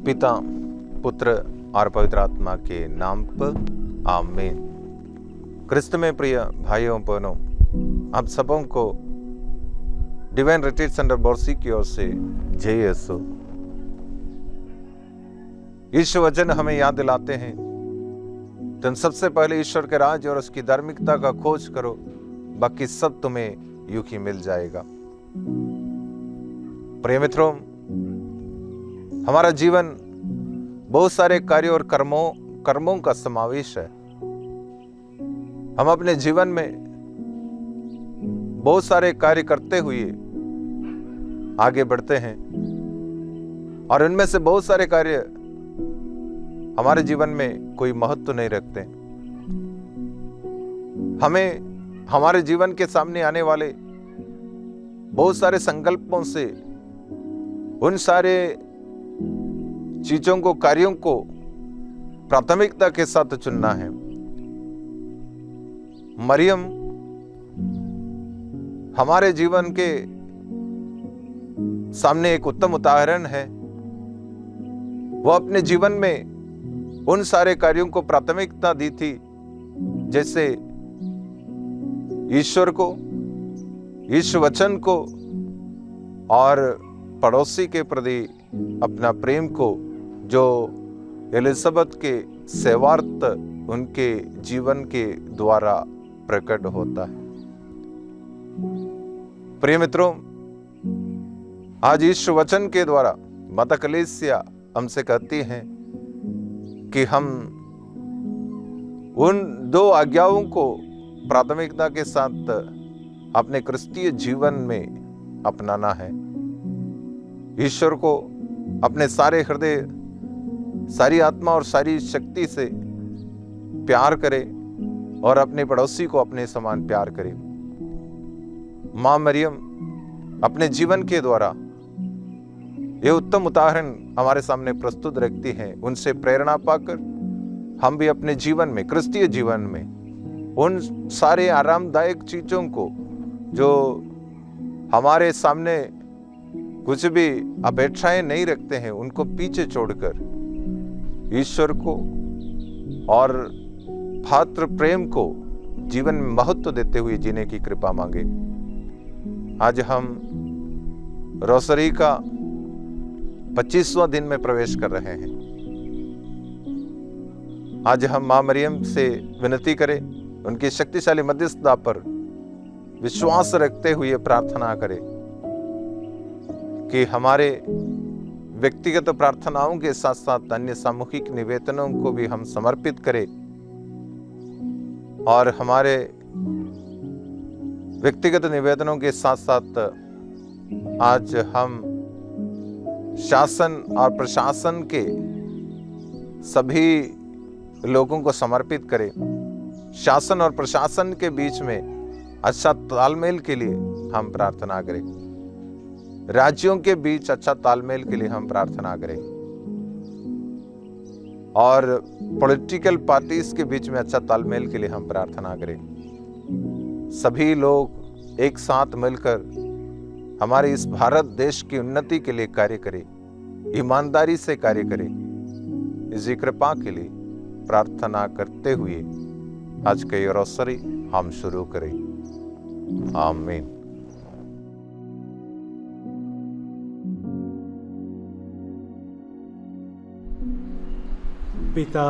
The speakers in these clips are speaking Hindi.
पिता, पुत्र और पवित्र आत्मा के नाम पर आमीन। क्रिस्त में प्रिय भाइयों बहनों, आप सबों को डिवाइन रिट्रीट सेंटर बोर्सी की ओर से जय यीशु। ईश्वर वचन हमें याद दिलाते हैं, तुम सबसे पहले ईश्वर के राज और उसकी धार्मिकता का खोज करो, बाकी सब तुम्हें यूं ही मिल जाएगा। प्रिय मित्रों, हमारा जीवन बहुत सारे कार्यों और कर्मों का समावेश है। हम अपने जीवन में बहुत सारे कार्य करते हुए आगे बढ़ते हैं और इनमें से बहुत सारे कार्य हमारे जीवन में कोई महत्व नहीं रखते। हमें हमारे जीवन के सामने आने वाले बहुत सारे संकल्पों से उन सारे चीजों को, कार्यों को प्राथमिकता के साथ चुनना है। मरियम हमारे जीवन के सामने एक उत्तम उदाहरण है। वो अपने जीवन में उन सारे कार्यों को प्राथमिकता दी थी, जैसे ईश्वर को, ईश्वर वचन को और पड़ोसी के प्रति अपना प्रेम को, जो एलिजाबेथ के सेवार्थ उनके जीवन के द्वारा प्रकट होता है। प्रिय मित्रों, आज ईश्वर वचन के द्वारा माता कलीसिया हमसे कहती हैं कि हम उन दो आज्ञाओं को प्राथमिकता के साथ अपने क्रिस्तीय जीवन में अपनाना है। ईश्वर को अपने सारे हृदय, सारी आत्मा और सारी शक्ति से प्यार करें और अपने पड़ोसी को अपने समान प्यार करें। मां मरियम अपने जीवन के द्वारा ये उत्तम उदाहरण हमारे सामने प्रस्तुत रखती हैं। उनसे प्रेरणा पाकर हम भी अपने जीवन में, क्रिस्तीय जीवन में, उन सारे आरामदायक चीजों को जो हमारे सामने कुछ भी अपेक्षाएं नहीं रखते हैं, उनको पीछे छोड़कर ईश्वर को और भातृ प्रेम को जीवन में महत्व देते हुए जीने की कृपा मांगे। आज हम रोसरी का 25वां दिन में प्रवेश कर रहे हैं। आज हम मां मरियम से विनती करें, उनकी शक्तिशाली मध्यस्थता पर विश्वास रखते हुए प्रार्थना करें कि हमारे व्यक्तिगत प्रार्थनाओं के साथ साथ अन्य सामूहिक निवेदनों को भी हम समर्पित करें और हमारे व्यक्तिगत निवेदनों के साथ साथ आज हम शासन और प्रशासन के सभी लोगों को समर्पित करें। शासन और प्रशासन के बीच में अच्छा तालमेल के लिए हम प्रार्थना करें। राज्यों के बीच अच्छा तालमेल के लिए हम प्रार्थना करें और पॉलिटिकल पार्टीज के बीच में अच्छा तालमेल के लिए हम प्रार्थना करें। सभी लोग एक साथ मिलकर हमारे इस भारत देश की उन्नति के लिए कार्य करें, ईमानदारी से कार्य करें। इसी कृपा के लिए प्रार्थना करते हुए आज के रोसरी हम शुरू करें। आमीन। पिता,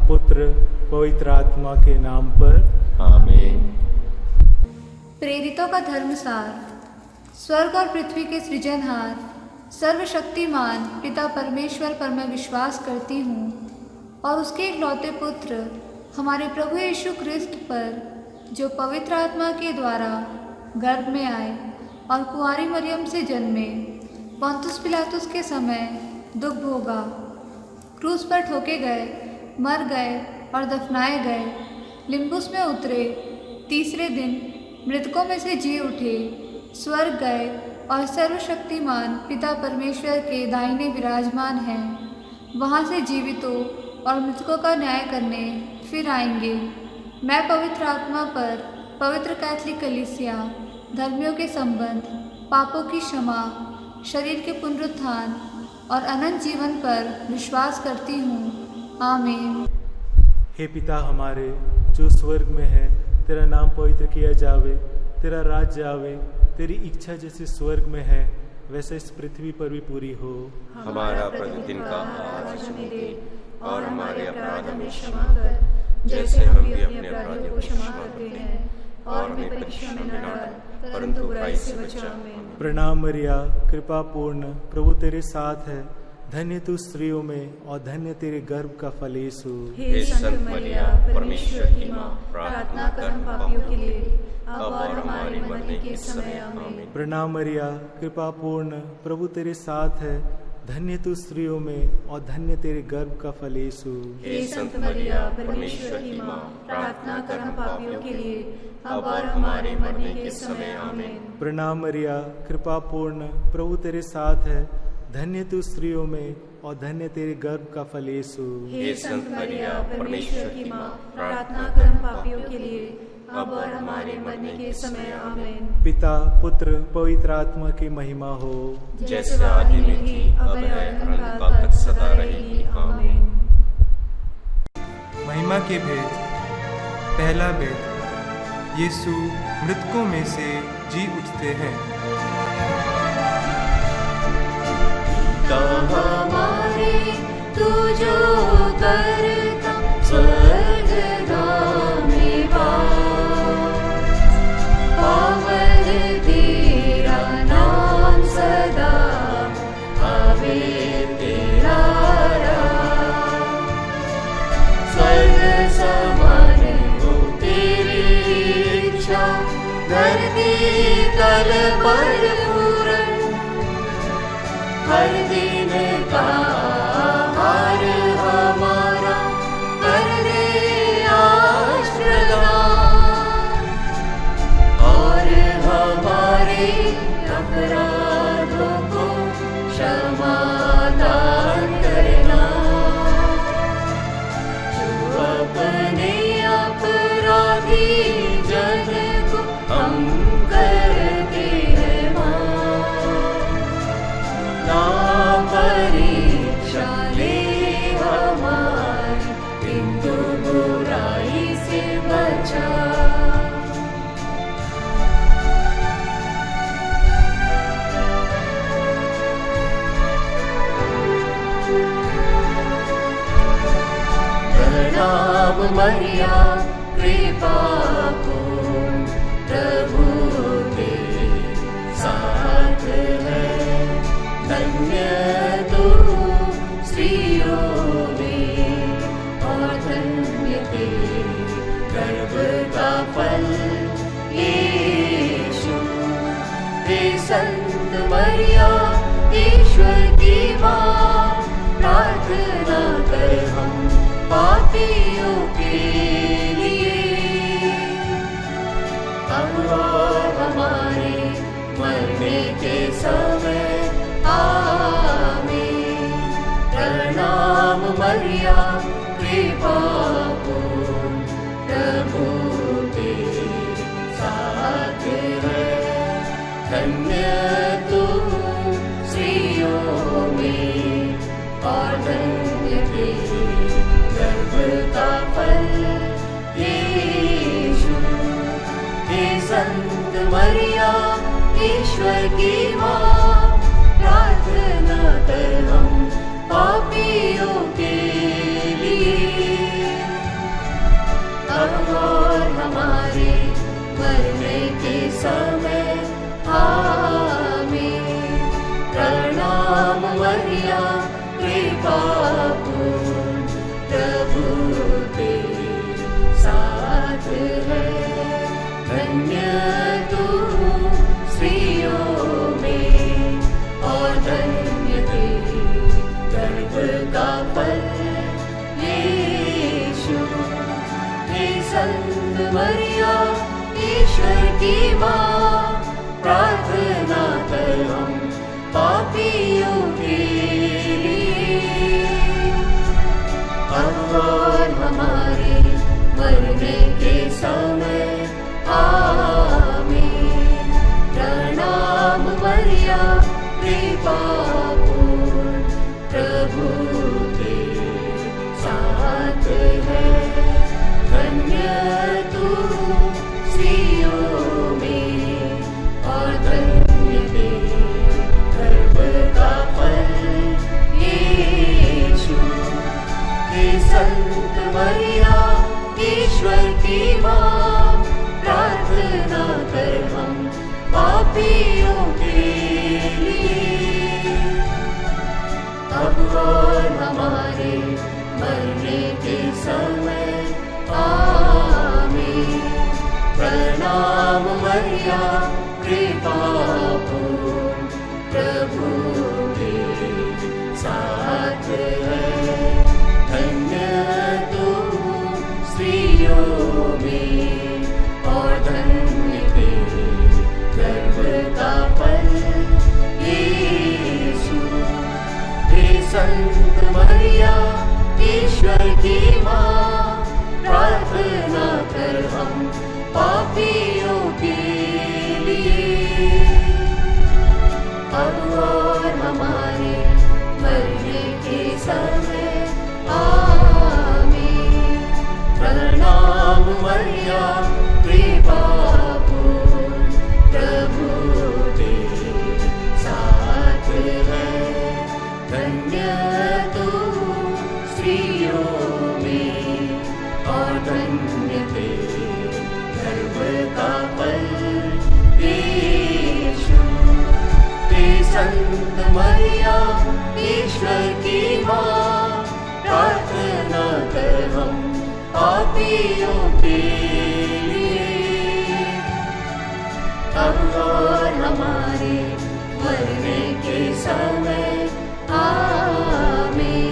पुत्र, पवित्र आत्मा के नाम पर आमीन। प्रेरितों का धर्मसार। स्वर्ग और पृथ्वी के सृजनहार सर्वशक्तिमान पिता परमेश्वर पर मैं विश्वास करती हूँ और उसके इकलौते पुत्र हमारे प्रभु यीशु क्रिस्त पर, जो पवित्र आत्मा के द्वारा गर्भ में आए और कुंवारी मरियम से जन्मे, पोंतुस पिलातुस के समय दुख भोगा, क्रूस पर ठोके गए, मर गए और दफनाए गए, लिम्बुस में उतरे, तीसरे दिन मृतकों में से जी उठे, स्वर्ग गए और सर्वशक्तिमान पिता परमेश्वर के दाहिने विराजमान हैं। वहाँ से जीवितों और मृतकों का न्याय करने फिर आएंगे। मैं पवित्र आत्मा पर, पवित्र कैथोलिक कलीसिया, धर्मियों के संबंध, पापों की क्षमा, शरीर के पुनरुत्थान और अनंत जीवन पर विश्वास करती हूँ। आमीन। हे पिता हमारे जो स्वर्ग में है, तेरा नाम पवित्र किया जावे, तेरा राज्य आवे, तेरी इच्छा जैसे स्वर्ग में है वैसे इस पृथ्वी पर भी पूरी हो। हमारा प्रतिदिन का आहार आज हमें दे, और हमारे अपराध हमें क्षमा कर जैसे हम भी अपने अपराधियों को क्षमा करते हैं, और हमें परीक्षा में न डाल परंतु बुराई से बचा। आमीन। प्रणाम मरिया, कृपा पूर्ण, प्रभु तेरे साथ है, धन्य तू स्त्रियों में और धन्य तेरे गर्भ का फल यीशु। हे संत मरिया, परमेश्वर की माँ, प्रार्थना कर हम पापियों के लिए अब और हमारे मरने के समय। आमीन। प्रणाम मरिया, कृपा पूर्ण, प्रभु तेरे साथ है, धन्य तू स्त्रियों में और धन्य तेरे गर्भ का फल यीशु। हे संत मरिया, परमेश्वर की माँ, प्रार्थना कर हम पापियों के लिए अब और हमारे मरने के समय। आमीन। प्रणाम मरिया, कृपा पूर्ण, प्रभु तेरे साथ है, धन्य तू स्त्रियों में और धन्य तेरे गर्भ का फल यीशु। हे संत मरिया, परमेश्वर की माँ, प्रार्थना कर हम पापियों के लिए अब और हमारे मरने के समय। आमीन। पिता, पुत्र, पवित्र आत्मा की महिमा हो, जैसे आदि में थी, अब है, अनंत काल तक सदा रहेगी। आमीन। महिमा के भेद। पहला भेद, यीशु मृतकों में से जी उठते हैं। हमारे तू जो करता स्वर्गधाम में वास, पावन तेरा नाम सदा आवे तेरा राज। स्वर्ग समान हो तेरी इच्छा, धरती तल पर पूर्ण, हर दिन का आहार हमारा कर दे आज प्रदान, और हमारे अपराधों को क्षमा दान करना, जो अपने अपराधी जन को हम करते हैं माफ। ना परीक्षा ले हमारी, किंतु बुराई से बचा। प्रणाम मरिया, कृपा पूर्ण, प्रभु तेरे साथ है, धन्य तू स्त्रियों में और धन्य तेरे गर्भ का फल यीशु। हे संत मरिया, ईश्वर की माँ, प्रार्थना कर हम पापियों के लिए अब और हमारे मरने के समय। आमीन। प्रणाम मरिया, कृपा पूर्ण, प्रभु तेरे साथ है, धन्य तू स्त्रियों में और धन्य तेरे गर्भ का फल यीशु। हे संत मरिया, ईश्वर की माँ, प्रार्थना कर हम पापियों के लिए अब और हमारे मरने के समय। आमीन। प्रणाम मरिया, कृपा पूर्ण, प्रभु तेरे साथ है, धन्य तू स्त्रियों में और धन्य तेरे गर्भ का फल यीशु। हे संत मरिया, ईश्वर की माँ, प्रार्थना कर हम पापियों के लिए अब और हमारे मरने के समय। आमीन। प्रणाम मरिया, कृपा पूर्ण, मरिया कृपा पूर्ण प्रभु तेरे साथ है। धन्य तू स्त्रियों में और धन्य तेरे गर्भ का फल यीशु। हे संत मरिया ईश्वर की माँ, प्रार्थना कर हम पापियों के लिए, अब और हमारे मरने के समय आमीन। प्रणाम मरिया कृपा पूर्ण प्रभु तेरे साथ है। धन्य तू स्त्रियों में और धन्य तेरे गर्भ का फल यीशु। हे संत मरिया ईश्वर की माँ, प्रार्थना कर हम पापियों के लिए, अब और हमारे मरने के समय आमीन।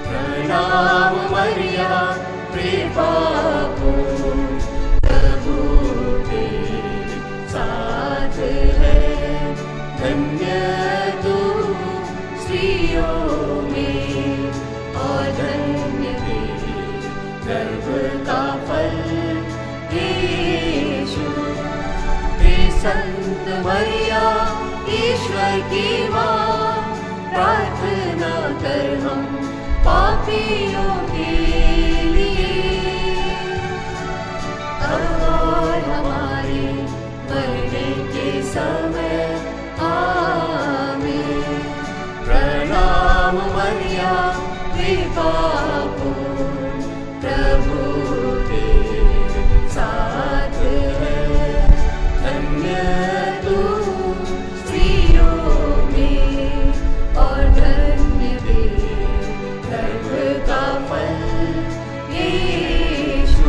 प्रणाम मरिया कृपा पूर्ण प्रभु तेरे साथ है। धन्य तू स्त्रियों में और धन्य तेरे गर्भ का फल यीशु। हे संत मरिया ईश्वर की माँ, प्रार्थना कर हम पापियों के लिए, अब और हमारे मरने के समय आमीन। प्रणाम मरिया कृपा पूर्ण प्रभु तेरे साथ है। धन्य तू स्त्रियों में और धन्य तेरे गर्भ का फल यीशु।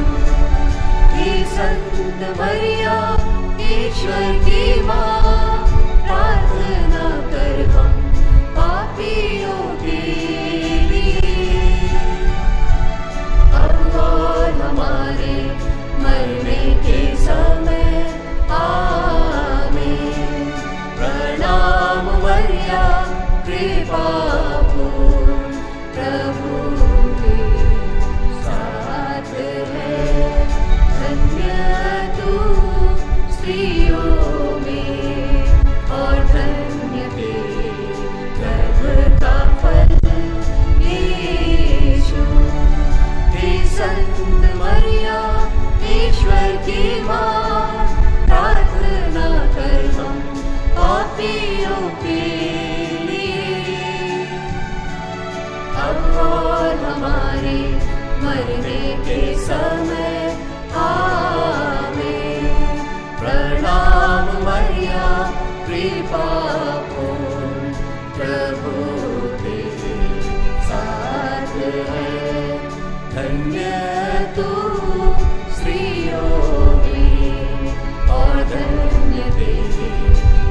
हे संत मरिया ईश्वर की माँ, प्रार्थना कर हम पापियों के लिए, अब और हमारे मरने के समय आमीन। प्रणाम मरिया कृपा पूर्ण प्रभु तेरे साथ है। धन्य तू स्त्रियों में और धन्य तेरे गर्भ का फल यीशु। हे संत मरिया ईश्वर की माँ, प्रार्थना कर हम पापियों के लिए, अब और हमारे मरने के समय आमीन। प्रणाम मरिया कृपा पूर्ण प्रभु तेरे साथ है। धन्य तू स्त्रियों में और धन्य तेरे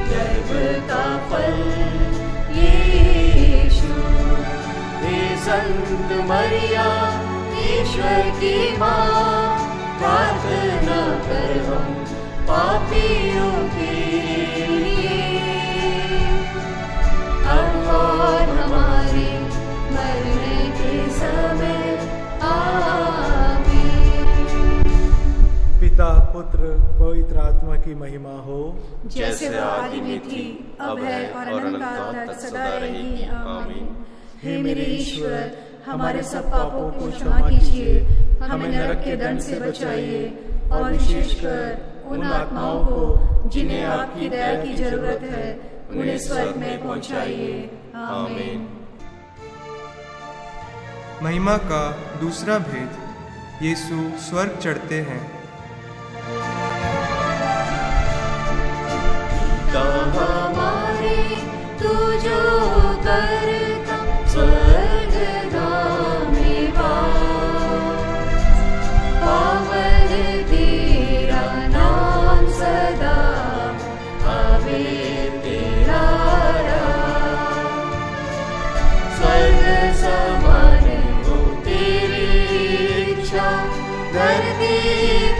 गर्भ का फल यीशु। हे संत मरिया ईश्वर की माँ, प्रार्थना कर हम पापियों के लिए, अब और हमारे मरने के समय आमीन। पिता पुत्र पवित्र आत्मा की महिमा हो, जैसे आदि में थी अब है और अनंत तक सदा रहेगी आमीन। हे मेरे ईश्वर, हमारे सब पापों को क्षमा कीजिए, हमें नरक के दंड से बचाइए और विशेषकर उन आत्माओं को जिन्हें आपकी दया की जरूरत है, उन्हें स्वर्ग में पहुंचाइए आमीन। महिमा का दूसरा भेद, यीशु स्वर्ग चढ़ते हैं। पिता हमारे तू जो करता स्वर्ग में वास, पावन तेरा नाम सदा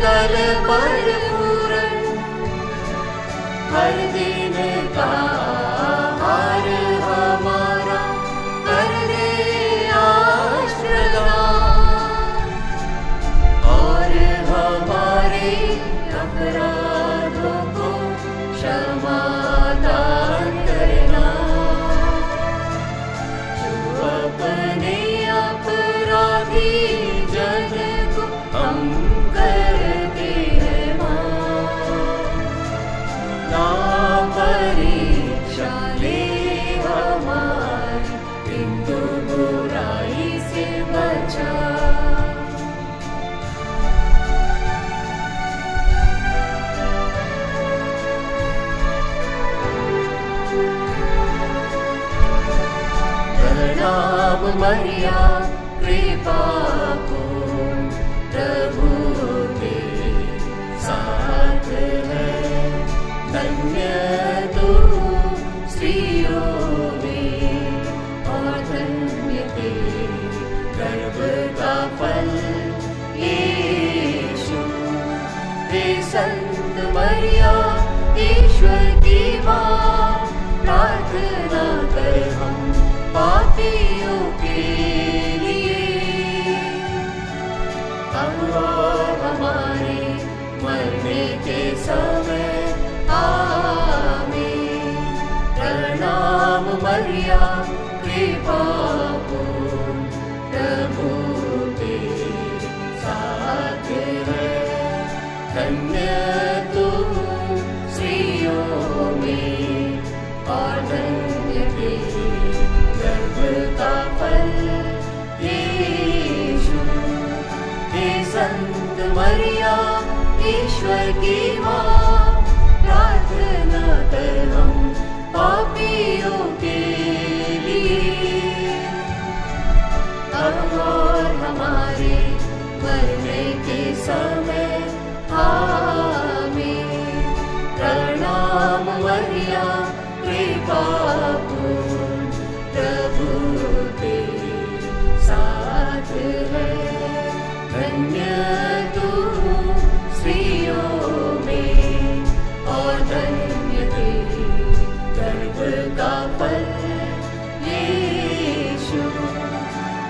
शीतल पर पूरण हर दिन का आहार हमारा कर दे आज प्रदान, और हमारे अपराधों को क्षमा दान करना, जो अपने अपराधी जन को हम करते हैं माफ। ना परीक्षा ले हमारी, किंतु बुराई से बचा। प्रणाम मरिया कृपा पूर्ण, प्रभु तेरे साथ है, धन्य तू स्त्रियों में, और धन्य तेरे गर्भ का फल यीशु। हे संत मरिया ईश्वर की माँ, प्रार्थना कर हम पापियों के लिए, अब और हमारे मरने के समय आमीन। प्रणाम मरिया कृपा पूर्ण, प्रभु तेरे साथ है, धन्य तू स्त्रियों में, और धन्य तेरे गर्भ का फल यीशु। हे संत मरिया ईश्वर की माँ, प्रार्थना कर हम पापियों के लिए, अब और हमारे मरने के समय आमीन। प्रणाम मरिया कृपा पूर्ण, प्रभु तेरे साथ है, धन्य तू स्त्रियों में, और धन्य तेरे गर्भ का फल यीशु।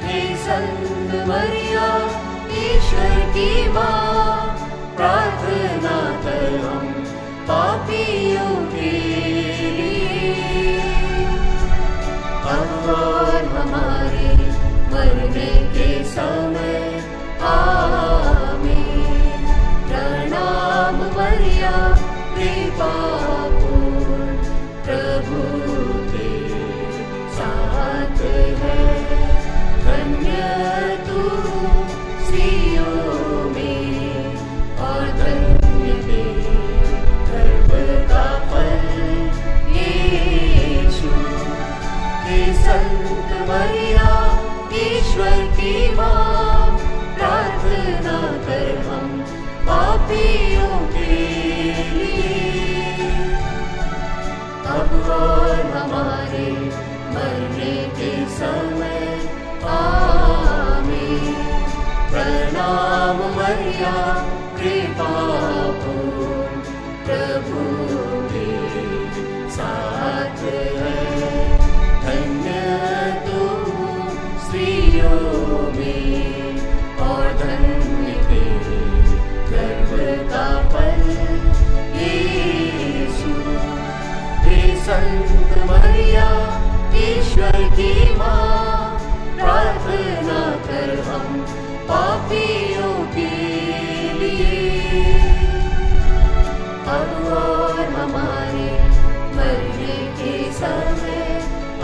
हे संत मरिया ईश्वर की माँ, प्रार्थना कर हम पापियों के लिए, अब और हमारे मरने के समय आमीन। प्रणाम मरिया कृपा पूर्ण, प्रभु तेरे साथ है, धन्य तू स्त्रियों में, और धन्य तेरे गर्भ का फल यीशु। हे संत मरिया ईश्वर की माँ, प्रार्थना कर हम पापियों के लिए, अब और हमारे मरने के समय आमीन। प्रणाम मरिया कृपा पूर्ण, प्रभु तेरे साथ है, धन्य तू स्त्रियों में, और धन्य तेरे गर्भ का फल यीशु। हे संत मरिया ईश्वर की माँ, प्रार्थना कर हम पापियों के लिए, अब और हमारे मरने के समय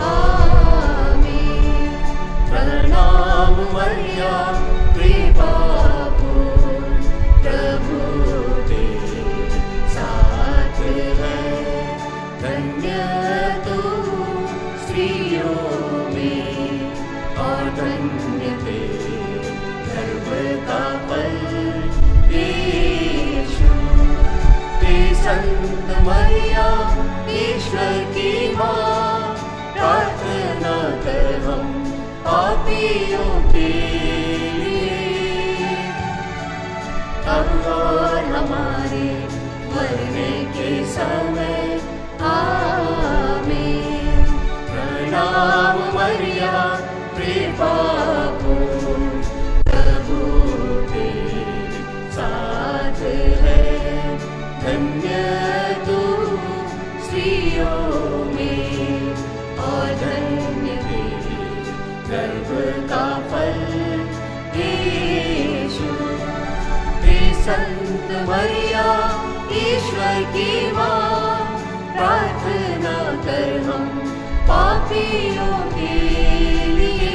आमीन। प्रणाम मरिया कृपा पूर्ण, प्रभु तेरे साथ है, धन्य तू स्त्रियों में, और धन्य तेरे गर्भ का फल यीशु। हे संत मरिया ईश्वर की माँ, प्रार्थना कर हम पापियों के लिए, अब समय आमीन। प्रणाम मरिया कृपा पूर्ण, प्रभु तेरे साथ है, धन्य तू स्त्रियों में और धन्य तेरे गर्भ का फल यीशु। हे संत मरिया ईश्वर की माँ, प्रार्थना कर हम पापियों के लिए,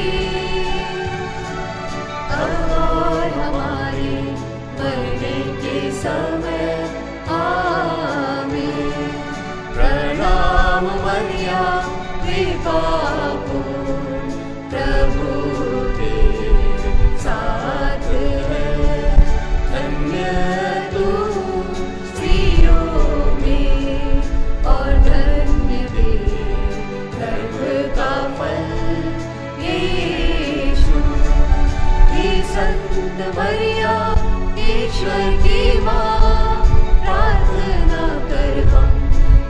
अब और हमारे मरने के समय आमीन। प्रणाम मरिया कृपा पूर्ण, प्रभु तेरे साथ है, धन्य तू स्त्रियों में और धन्य तेरे गर्भ का फल यीशु। हे संत मरिया ईश्वर की माँ, प्रार्थना कर हम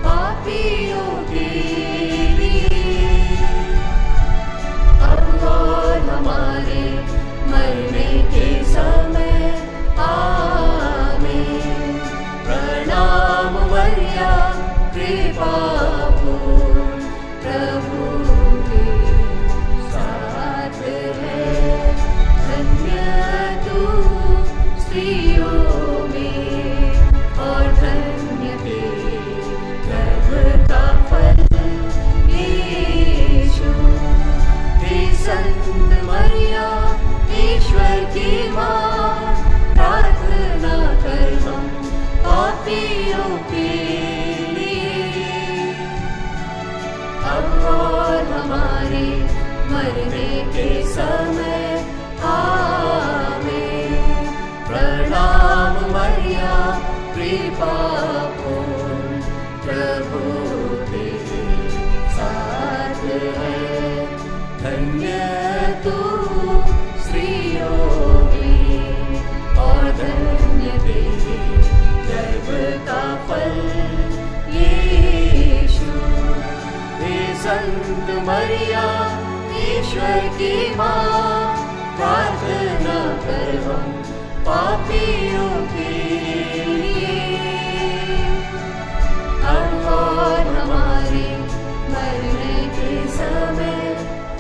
पापियों के लिए, अब और हमारे मरने के समय आमीन। प्रणाम मरिया कृपा पूर्ण, प्रभु तेरे साथ है, धन्य तू स्त्रियों में और धन्य तेरे गर्भ का फल यीशु। हे संत मरिया ईश्वर की माँ, प्रार्थना कर हम पापियों के लिए, अब और हमारे मरने के समय आमीन। प्रणाम मरिया कृपा पूर्ण, प्रभु तेरे साथ है, धन्य तू स्त्रियों में और धन्य तेरे गर्भ का फल यीशु। हे संत मरिया ईश्वर की माँ, प्रार्थना कर हम पापियों के लिए, अब और हमारे मरने के समय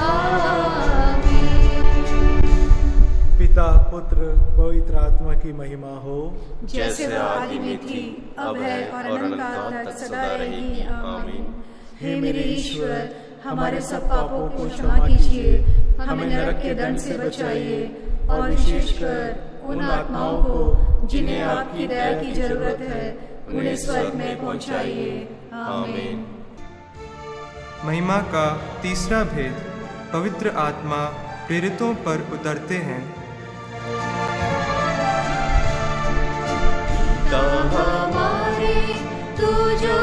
आमीन। पिता पुत्र पवित्र आत्मा की महिमा हो, जैसे वो आदि में थी, अब है और अनंत काल तक सदा रहेगी आमीन। हे मेरे ईश्वर, हमारे सब पापों को क्षमा कीजिए, हमें नरक के दंड से बचाइए और विशेषकर उन आत्माओं को जिन्हें आपकी दया की जरूरत है, उन्हें स्वर्ग में पहुंचाइए आमीन। महिमा का तीसरा भेद, पवित्र आत्मा प्रेरितों पर उतरते हैं। हमारे तू जो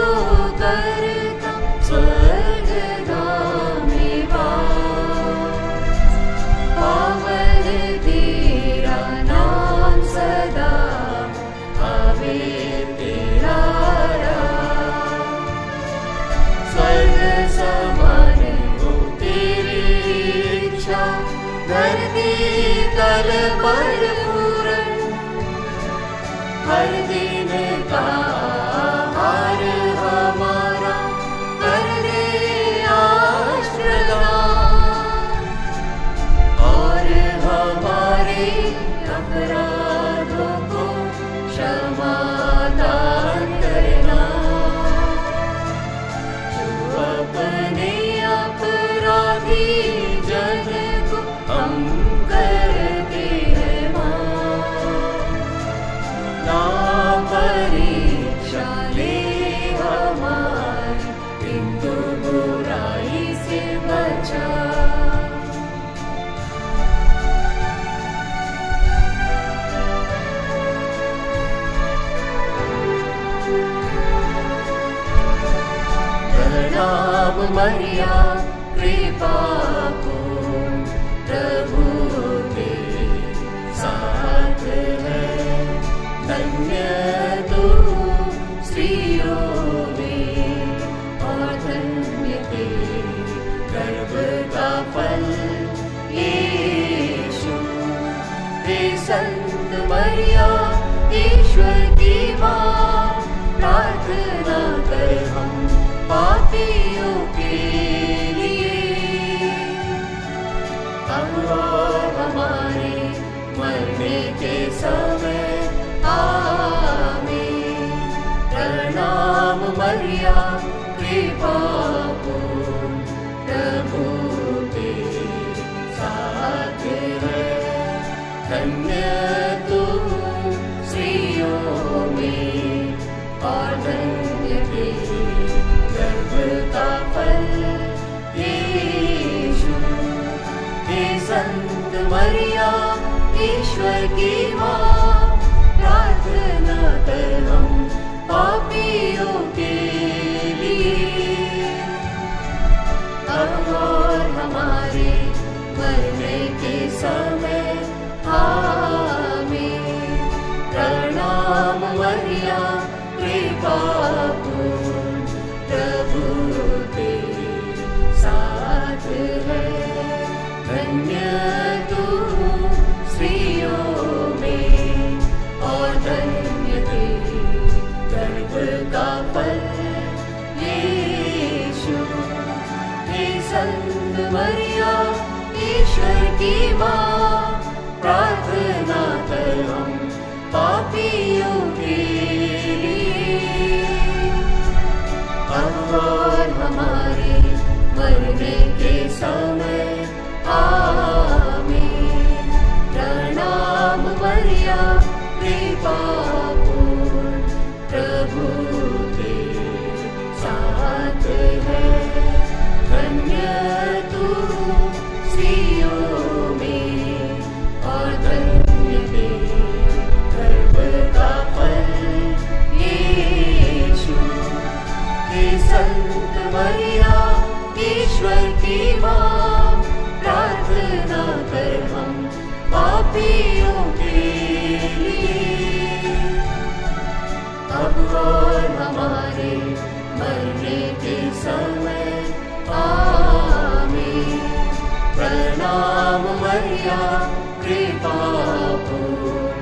करता स्वर्गधाम में वास, पावन तेरा नाम सदा आवे तेरा राज। स्वर्ग समान हो तेरी इच्छा, धरती तल पर पूर्ण, हर दिन का आहार हमारा कर दे आज प्रदान, और हमारे अपराधों को क्षमा दान करना, जो अपने अपराधी जन को हम करते हैं माफ, ना परीक्षा ले हमारी, किंतु बुराई से बचा। प्रणाम मरिया कृपा पूर्ण, प्रभु तेरे साथ है, धन्य तू स्त्रियों फल यीशु। हे संत मरिया ईश्वर की माँ, प्रार्थना कर हम पापियों के लिए, अब और हमारे मरने के समय आमीन। प्रणाम मरिया कृपा पूर्ण, प्रभु तेरे साथ है, धन्य तू स्त्रियों में और धन्य तेरे गर्भ का फल यीशु। हे संत मरिया ईश्वर की माँ, प्रार्थना कर हम पापियों के लिए, अब और हमारे मरने के समय आमीन। प्रणाम मरिया कृपा पूर्ण, प्रभु तेरे साथ है, धन्य तू स्त्रियों में और धन्य तेरे गर्भ का फल यीशु। हे संत मरिया ईश्वर की माँ, प्रार्थना कर हम पापियों के लिए, अब और हमारे मरने के समय आमीन। प्रणाम मरिया कृपा पूर्ण, प्रभु तेरे साथ है, धन्य तू स्त्रियों में और धन्य तेरे गर्भ का फल यीशु। हे संत मरिया ईश्वर की माँ, प्रार्थना कर हम पापियों के लिए, अब और हमारे मरने के समय आमीन। प्रणाम मरिया कृपा पूर्ण,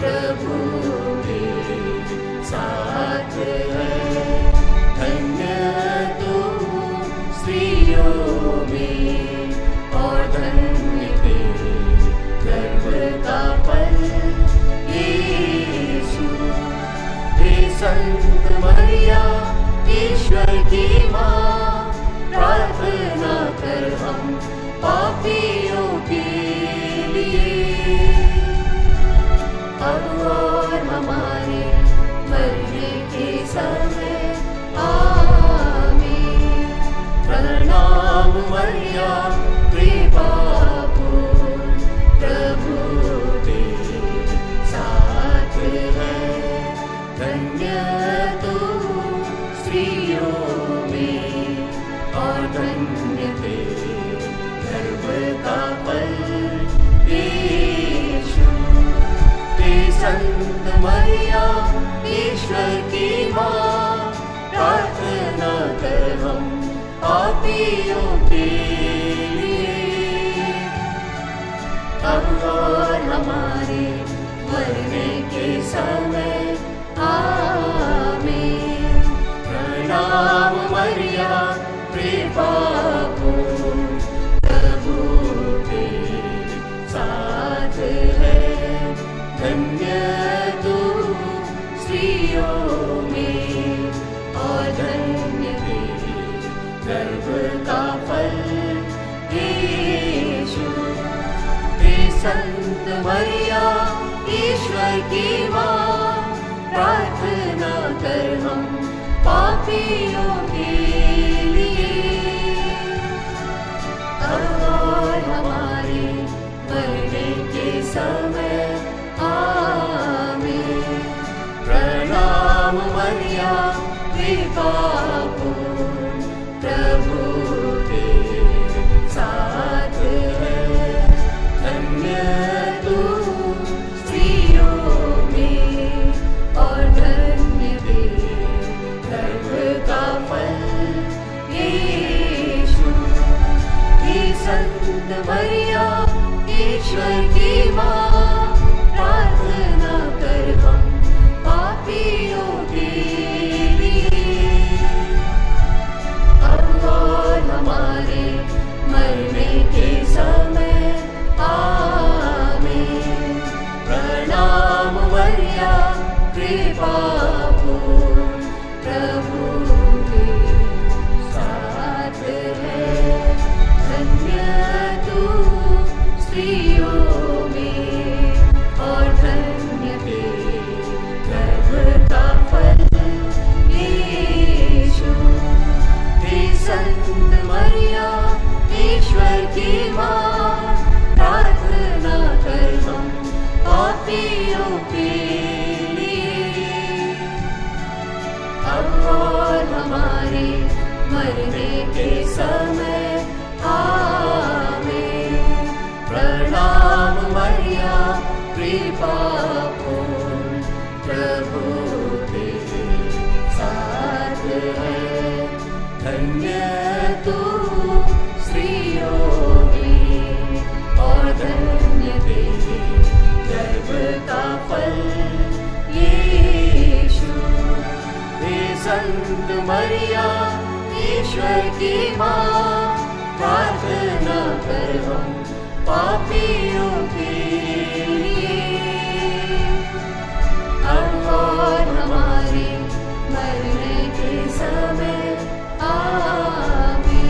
प्रभु तेरे साथ है, धन्य तू स्त्रियों में और धन्य तेरे गर्भ का फल यीशु। हे संत मरिया ईश्वर की माँ, प्रार्थना कर हम पापियों के लिए, अब और हमारे मरने के समय आमीन। प्रणाम मरिया कृपा पूर्ण, प्रभु तेरे साथ है, धन्य तू स्त्रियों में और धन्य तेरे गर्भ का फल यीशु। हे संत मरिया ईश्वर की माँ, प्रार्थना कर हम पापियों के लिए, अब और हमारे मरने के समय आमीन। प्रणाम मरिया कृपा पूर्ण, प्रभु तेरे साथ है, धन्य तू स्त्रियों में और धन्य तेरे गर्भ का फल यीशु। हे संत मरिया ईश्वर की माँ, प्रार्थना कर हम पापियों के लिए, अब और हमारे मरने के समय आमीन। प्रणाम मरिया कृपा पूर्ण, प्रभु तेरे साथ है, धन्य तू स्त्रियों में और धन्य तेरे गर्भ का फल यीशु। हे संत मरिया ईश्वर की माँ, प्रार्थना कर हम पापियों के लिए, अब और हमारे मरने के समय। आमीन। प्रणाम मरिया कृपा पूर्ण, प्रभु के साथ है, धन्य तू स्त्रियों में और धन्य तेरे गर्भ का फल यीशु। हे संत मरिया ईश्वर की माँ, प्रार्थना कर हम पापियों के लिए, अब और हमारे मरने के समय। आमीन। प्रणाम मरिया कृपा पूर्ण, प्रभु तेरे साथ है, धन्य तू स्त्रियों में और धन्य तेरे गर्भ का फल यीशु। हे संत मरिया ईश्वर की माँ, प्रार्थना कर हम पापियों के लिए, अब और हमारे मरने के समय। आमीन।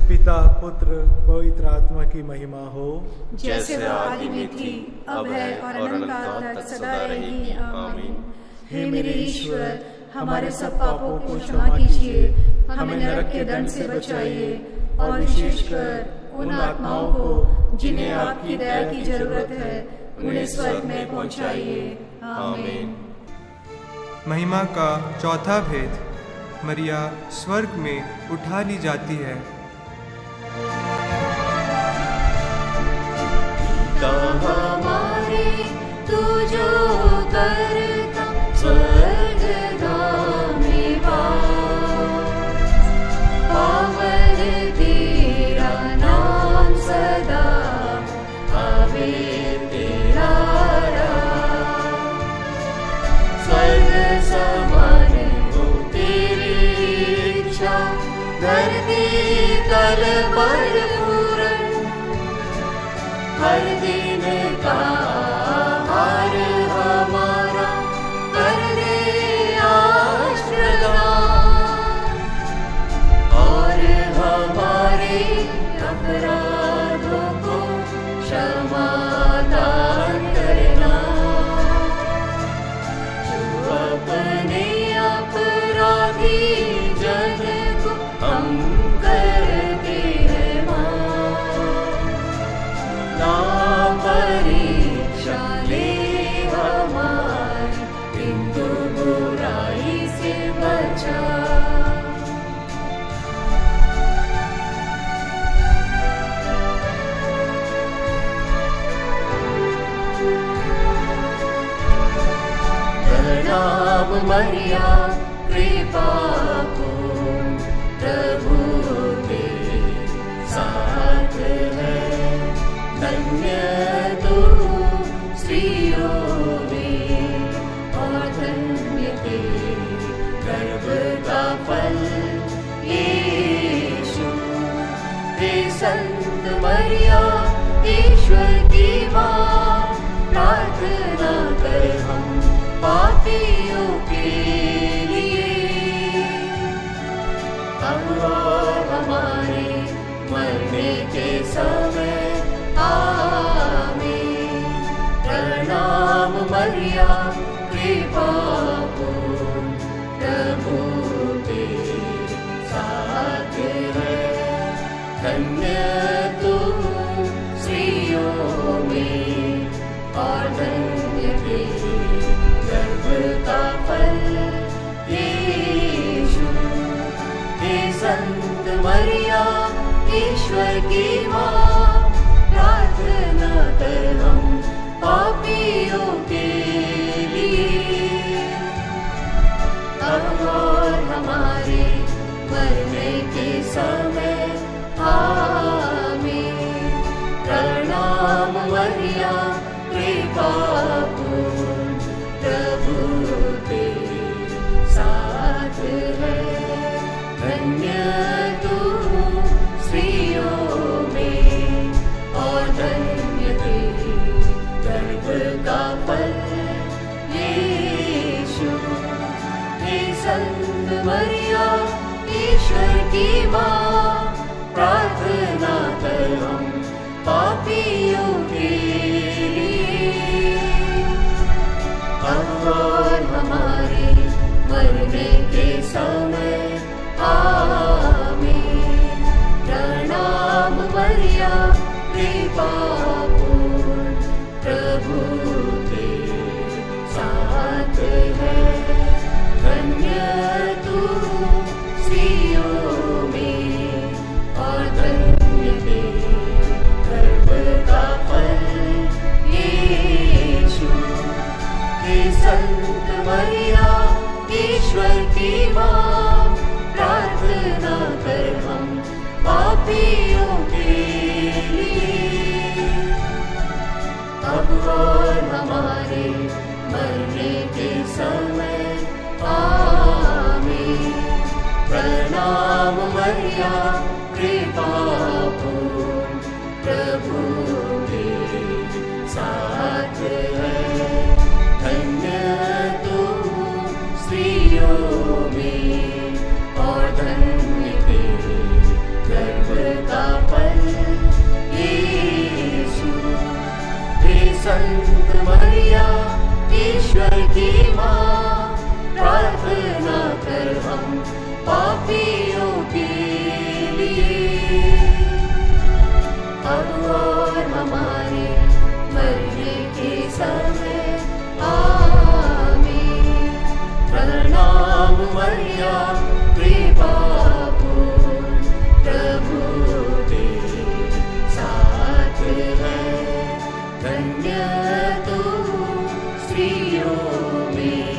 पिता पुत्र पवित्र आत्मा की महिमा हो, जैसे वो आदि में थी, अब है और अनंत काल तक सदा रहेगी। आमीन। हे मेरे ईश्वर, हमारे सब पापों को क्षमा कीजिए, हमें नरक के दंड से बचाइए और विशेषकर उन आत्माओं को जिन्हें आपकी दया की जरूरत है, उन्हें स्वर्ग में पहुंचाइए। आमीन। महिमा का चौथा भेद, मरिया स्वर्ग में उठा ली जाती है। हमारे तू जो करता स्वर्ग में वास, पावन तेरा नाम सदा आवे तेरा राज, स्वर्ग समान हो तेरी इच्छा, धरती तल पर पूर्ण, हर दिन का आहार हमारा कर दे आज प्रदान, और हमारे अपराधों को क्षमा दान करना, जो अपने अपराधी जन को हम करते हैं माफ, ना परीक्षा ले हमारी, किंतु बुराई से बचा। प्रणाम मरिया कृपा पूर्ण, प्रभु तेरे साथ है, धन्य तू स्त्रियों में और धन्य तेरे गर्भ का फल यीशु। हे संत मरिया ईश्वर की माँ, प्रार्थना कर हम पापियों के लिए, अब और हमारे मरने के समय। आमीन। प्रणाम मरिया कृपा पूर्ण, प्रभु तेरे साथ है, धन्य तू स्त्रियों में और धन्य तेरे गर्भ का फल यीशु। हे संत मरिया ईश्वर की माँ, प्रार्थना कर हम पापियों के लिए, अब और हमारे मरने के समय। आमीन। और हमारे मरने के समय आमीन। प्रणाम मरियम कृपा पूर्ण, प्रभु तेरे साथ है, धन्य तू स्त्रियों में और धन्य तेरे गर्भ का फल यीशु। हे संत मरियम ईश्वर की माँ, प्रार्थना कर हम पापियों के लिए, अब और हमारे मरने के समय आमीन। प्रणाम मरियम कृपा पूर्ण, प्रभु तेरे साथ है, धन्य तू स्त्रियों में और धन्य तेरे गर्भ का फल यीशु। हे संत मरियम ईश्वर की माँ, प्रार्थना कर हम पापियों के लिए, अब और हमारे मरने के समय आमीन। प्रणाम मरियम कृपा पूर्ण, प्रभु तेरे साथ है, धन्य तू स्त्रियों में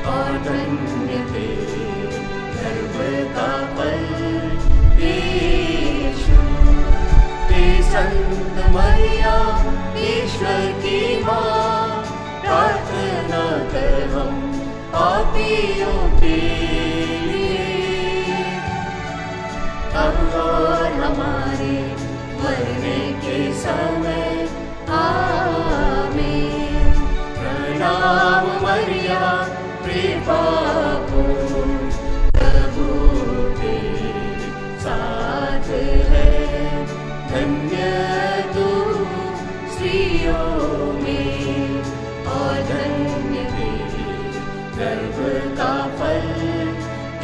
और धन्य तेरे गर्भ का फल यीशु। हे संत मरियम ईश्वर की माँ, प्रार्थना कर हम पापियों के लिए, अब और हमारे मरने के समय आमीन। प्रणाम मरियम कृपा पूर्ण, प्रभु तेरे साथ है, धन्य तू स्त्रियों में और धन्य तेरे गर्भ का फल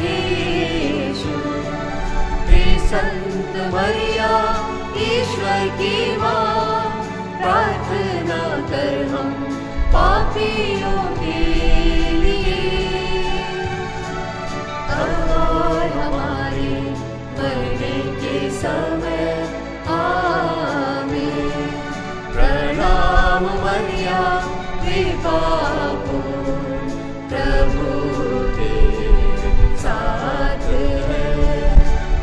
यीशु। हे संत मरियम ईश्वर की माँ, प्रार्थना कर हम पापियों के लिए, अब और हमारे मरने के समय आमीन। प्रणाम मरियम कृपा पूर्ण, प्रभु तेरे साथ है,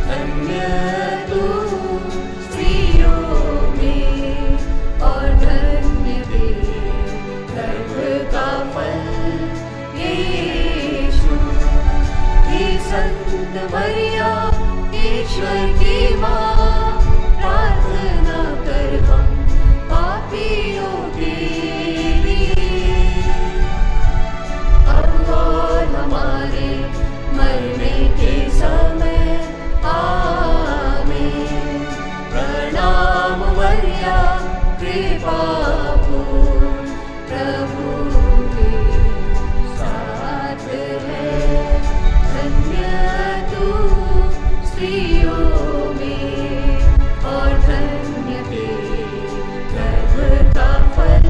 धन्य तू स्त्रियों में और धन्य तेरे गर्भ का फल यीशु। हे संत मरियम ईश्वर की माँ, प्रार्थना कर हम पापियों के लिए, अब और हमारे मरने के समय आमीन। प्रणाम मरियम कृपा पूर्ण, प्रभु तेरे साथ है, धन्य तू स्त्रियों में और धन्य तेरे गर्भ का फल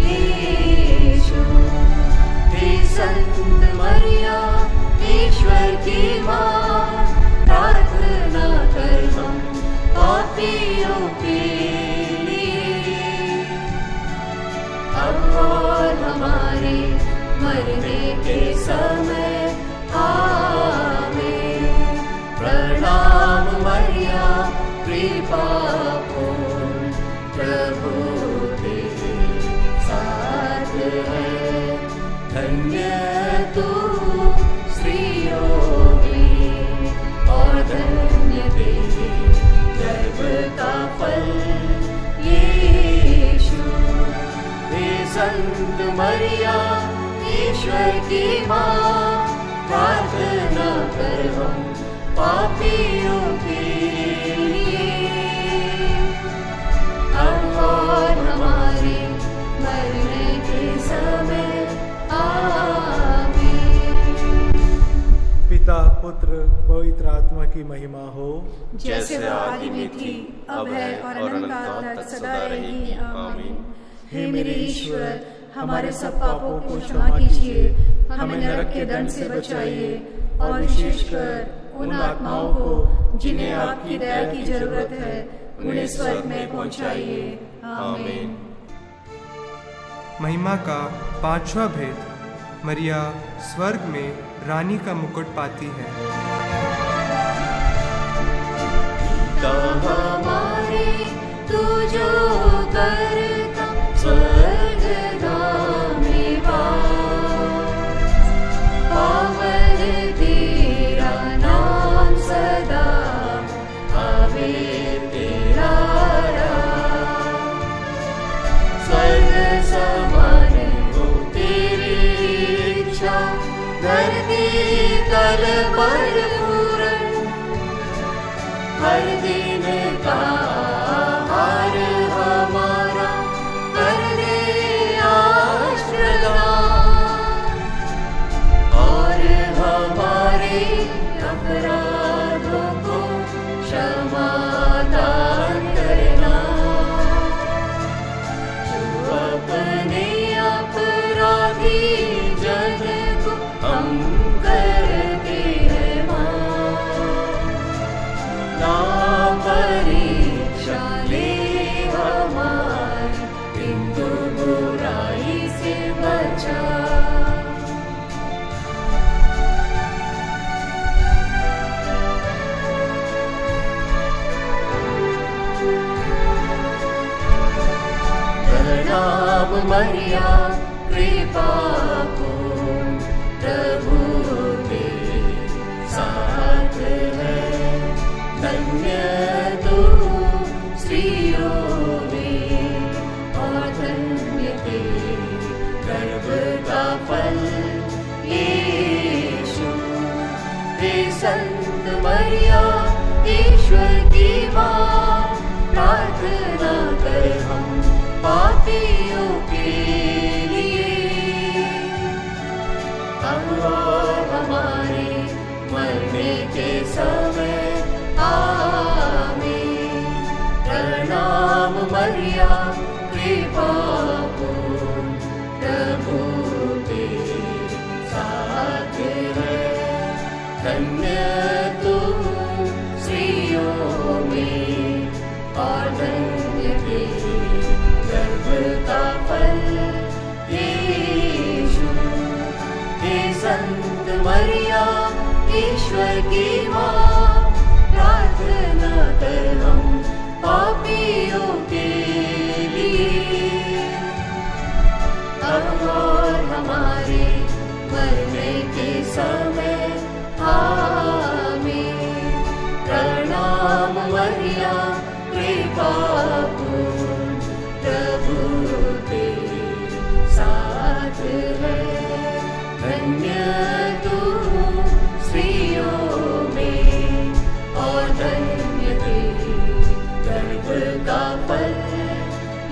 यीशु। हे संत मरियम ईश्वर की माँ, प्रार्थना कर हम पापियों के लिए, अब और हमारे मरने के समय आमीन। प्रणाम मरियम कृपा पूर्ण, प्रभु तेरे साथ है, धन्य तू स्त्रियों में और धन्य तेरे गर्भ का फल यीशु। हे संत मरियम ईश्वर की माँ, प्रार्थना कर हम पापियों के लिए, अब और हमारे मरने के समय पुत्र पवित्र आत्मा की महिमा हो, जैसे वह आदि में थी, अब है और अनंत काल तक सदा रहेगी। आमीन। हे मेरे ईश्वर, हमारे सब पापों को क्षमा कीजिए, हमें नरक के दंड से बचाइए और विशेषकर उन आत्माओं को जिन्हें आपकी दया की जरूरत है, उन्हें स्वर्ग में पहुंचाइए। आमीन। महिमा का पांचवा भेद, मरिया स्वर्ग में रानी का मुकुट पाती है। हमारे तू जो करता स्वर्ग में वास, पावन तेरा नाम सदा आवे तेरा राज। स्वर्ग समान हो तेरी इच्छा, धरती तल पर पूर्ण, हर दिन का आहार हमारा कर दे आज प्रदान, और हमारे अपराधों को क्षमा दान करना, जो अपने अपराधी जन को हम करते हैं माफ। ना परीक्षा ले हमारी, किंतु बुराई से बचा। प्रणाम मरिया कृपा पूर्ण, प्रभु तेरे साथ है, धन्य तू स्त्रियों में और धन्य तेरे गर्भ का फल यीशु। हे संत मरिया ईश्वर की माँ, प्रार्थना कर हम पापियों के लिए, अब और हमारे मरने के समय। आमीन। प्रणाम मरिया कृपा पूर्ण, प्रभु तेरे साथ है, धन्य तू स्त्रियों में और धन्य तेरे गर्भ का फल यीशु। हे संत मरिया ईश्वर की माँ, प्रार्थना कर हम पापियों के लिए, अब और हमारे मरने के समय। आमीन। प्रणाम मरिया कृपा पूर्ण, प्रभु तेरे साथ है, धन्य तू स्त्रियों में और धन्य तेरे गर्भ का फल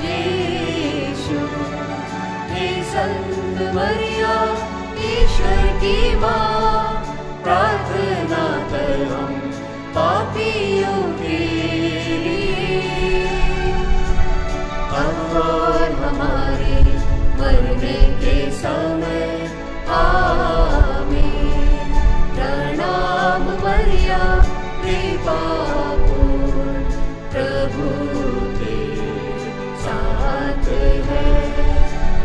यीशु। हे संत मरिया ईश्वर की माँ, प्रार्थना कर हम पापियों के लिए, अब और हमारे मरने के समय। आमीन। प्रणाम मरिया कृपा पूर्ण, प्रभु तेरे साथ है,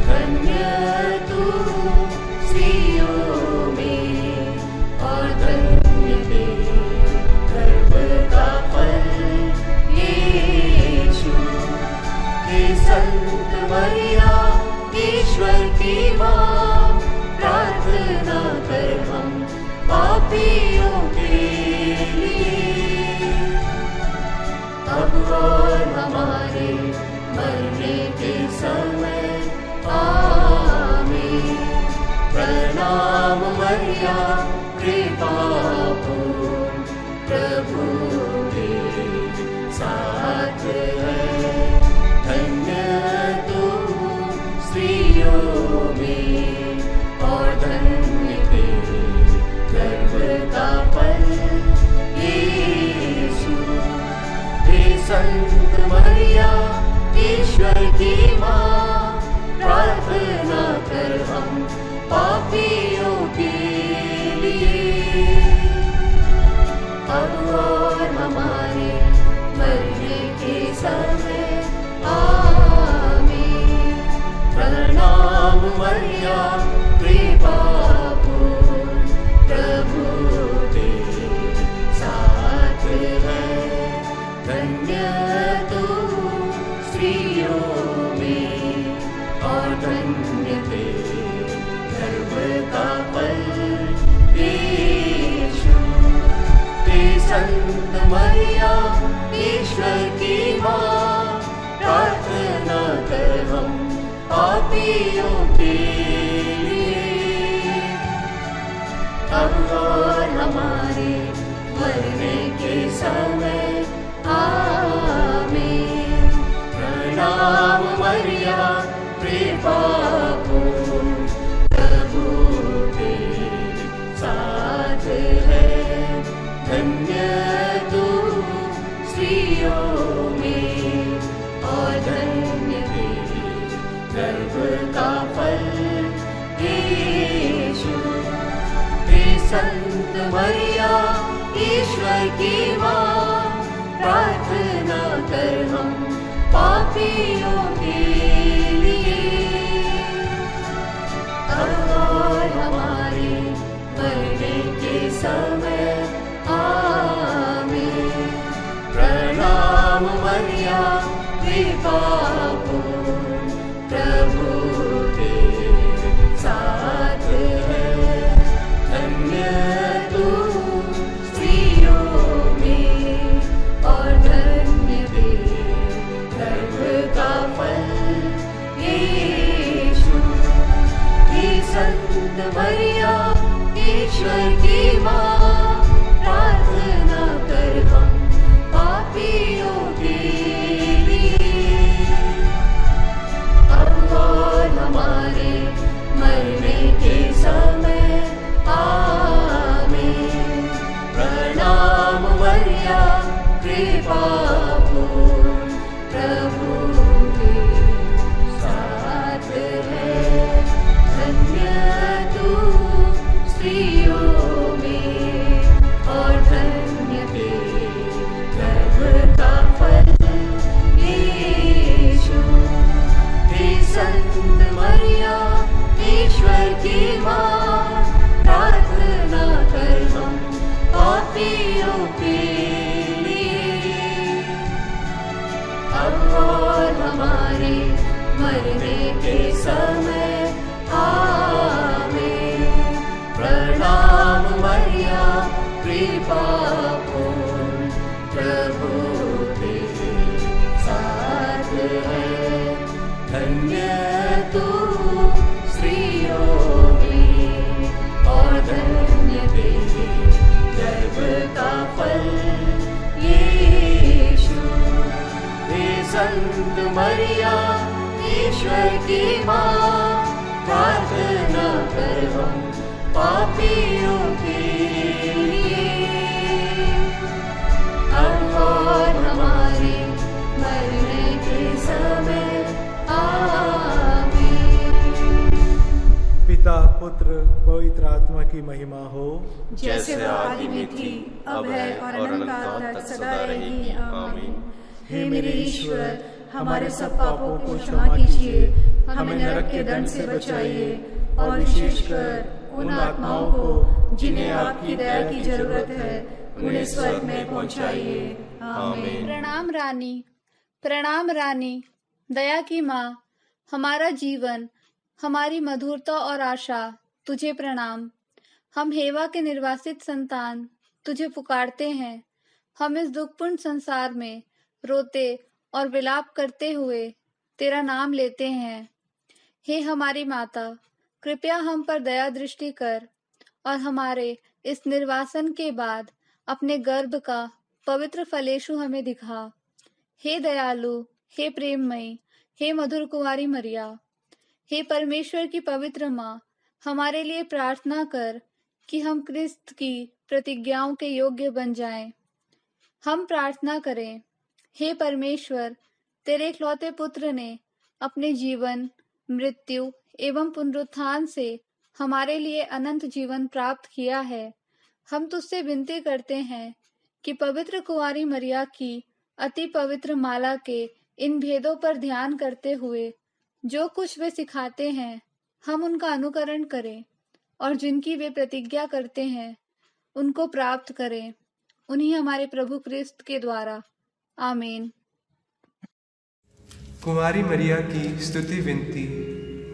धन्य तू स्त्रियों में और धन्य तेरे गर्भ का फल यीशु। हे संत मरिया ईश्वर की माँ, प्रार्थना कर हम पापियों के लिए, अब और हमारे मरने के समय। आमीन। प्रणाम मरिया कृपा पूर्ण, प्रभु तेरे साथ है, धन्य तू स्त्रियों में और धन्य तेरे गर्भ का फल संत मरिया ईश्वर की माँ, प्रार्थना कर हम पापियों के लिए, अब और हमारे मरने के समय। आमीन। प्रणाम मरिया कृपा पूर्ण, प्रभु तेरे साथ है, धन्य तू स्त्रियों में और धन्य तेरे गर्भ का फल यीशु। हे संत मरिया ईश्वर की माँ, प्रार्थना कर हम पापियों के लिए, अब और हमारे मरने के समय। आमीन। प्रणाम मरिया कृपा पूर्ण, प्रभु तेरे साथ है, धन्य तू स्त्रियों में और धन्य तेरे गर्भ का फल यीशु। हे संत मरिया ईश्वर की माँ, प्रार्थना कर हम पापियों के लिए, अब और हमारे मरने के समय। आमीन। प्रणाम मरिया कृपा पूर्ण, प्रभु तेरे साथ है, धन्य तू स्त्रियों में और धन्य तेरे गर्भ का फल यीशु। हे संत मरिया ईश्वर की माँ, प्रार्थना कर हम पापियों के लिए, अब और हमारे मरने के समय। आमीन। प्रणाम मरिया कृपा पूर्ण, प्रभु तेरे साथ है, धन्य तू स्त्रियों में और धन्य तेरे गर्भ का फल यीशु। हे संत मरिया ईश्वर की माँ, प्रार्थना कर हम पापियों के लिए, अब और हमारे मरने के समय। आमीन। प्रणाम मरिया कृपा पूर्ण, प्रभु तेरे साथ है, धन्य तू स्त्रियों में और धन्य तेरे गर्भ का फल यीशु। हे संत मरिया ईश्वर की माँ, प्रार्थना कर हम पापियों के लिए, अब और हमारे मरने के समय। आमीन। पिता पुत्र पवित्र आत्मा की महिमा हो, जैसे आदि में थी, अब है और अनंत तक सदा रहेगी। आमीन। हे मेरे ईश्वर, हमारे सब पापों को क्षमा कीजिए, हमें नरक के दंड से बचाइए और विशेषकर उन आत्माओं को जिन्हें आपकी दया की जरूरत है, उन्हें स्वर्ग में पहुंचाइए। आमीन। प्रणाम रानी, दया की माँ, हमारा जीवन, हमारी मधुरता और आशा, तुझे प्रणाम। हम हेवा के निर्वासित संतान तुझे पुकारते हैं। हम इस दुखपूर्ण संसार में रोते और विलाप करते हुए तेरा नाम लेते हैं। हे हमारी माता, कृपया हम पर दया दृष्टि कर और हमारे इस निर्वासन के बाद अपने गर्भ का पवित्र फलेशु हमें दिखा। हे दयालु, हे प्रेममयी, हे मधुर कुंवारी मरिया, हे परमेश्वर की पवित्र माँ, हमारे लिए प्रार्थना कर कि हम क्रिस्त की प्रतिज्ञाओं के योग्य बन जाएं। हम प्रार्थना करें, हे परमेश्वर, तेरे इकलौते पुत्र ने अपने जीवन, मृत्यु एवं पुनरुत्थान से हमारे लिए अनंत जीवन प्राप्त किया है। हम तुझसे विनती करते हैं कि पवित्र कुंवारी मरिया की अति पवित्र माला के इन भेदों पर ध्यान करते हुए जो कुछ वे सिखाते हैं, हम उनका अनुकरण करें और जिनकी वे प्रतिज्ञा करते हैं उनको प्राप्त करें, उन्हीं हमारे प्रभु क्रिस्त के द्वारा। आमीन। कुंवारी मरिया की स्तुति विनती।